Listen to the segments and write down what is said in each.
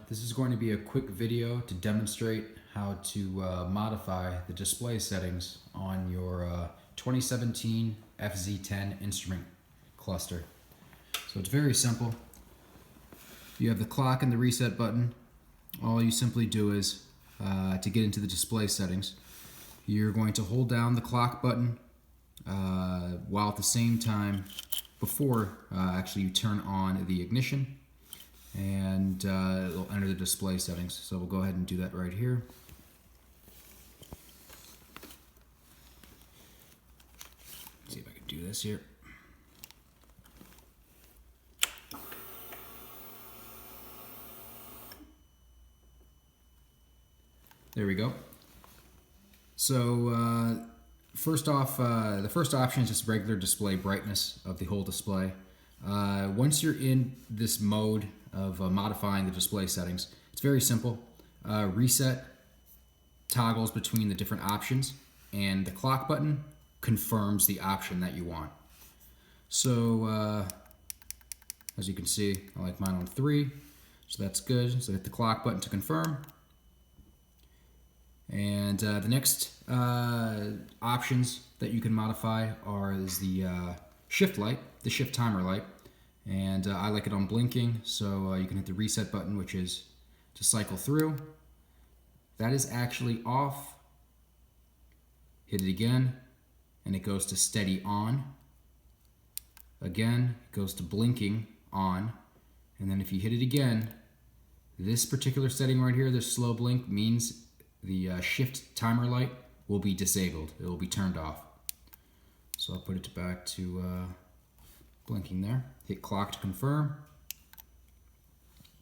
This is going to be a quick video to demonstrate how to modify the display settings on your 2017 FZ-10 instrument cluster. So it's very simple. You have the clock and the reset button. All you simply do is, to get into the display settings, you're going to hold down the clock button while at the same time, before actually you turn on the ignition, and it'll enter the display settings. So we'll go ahead and do that right here. Let's see if I can do this here. There we go. So first off, the first option is just regular display brightness of the whole display. Once you're in this mode of modifying the display settings, it's very simple. Reset toggles between the different options, and the clock button confirms the option that you want. So as you can see, I like mine on 3, so that's good. So hit the clock button to confirm. And the next options that you can modify is the shift light, the shift timer light. And I like it on blinking, so you can hit the reset button, which is to cycle through. That is actually off. Hit it again, and it goes to steady on. Again, it goes to blinking on. And then if you hit it again, this particular setting right here, this slow blink, means the shift timer light will be disabled. It will be turned off. So I'll put it back to blinking there. Hit clock to confirm.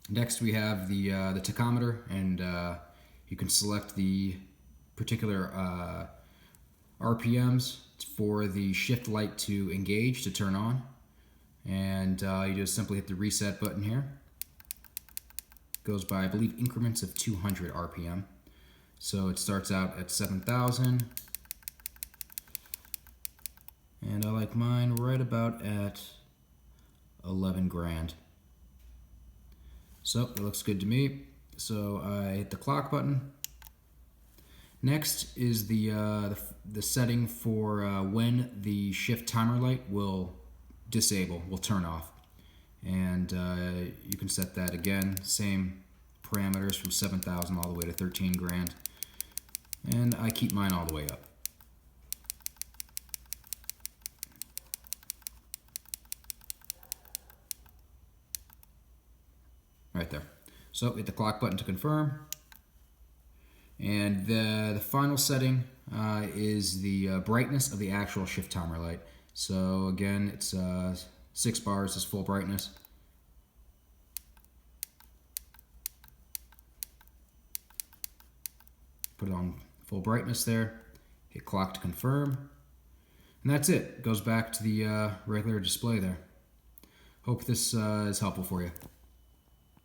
Next we have the tachometer, and you can select the particular RPMs for the shift light to engage, to turn on. And you just simply hit the reset button here. Goes by, I believe, increments of 200 RPM. So it starts out at 7,000, and I like mine right about at 11 grand. So it looks good to me. So I hit the clock button. Next is the setting for when the shift timer light will disable, will turn off, and you can set that again, same parameters from 7,000 all the way to 13 grand. And I keep mine all the way up. Right there. So hit the clock button to confirm. And the final setting is the brightness of the actual shift timer light. So again, it's 6 bars is full brightness. Put it on full brightness there, hit clock to confirm, and that's it. Goes back to the regular display there. Hope this is helpful for you.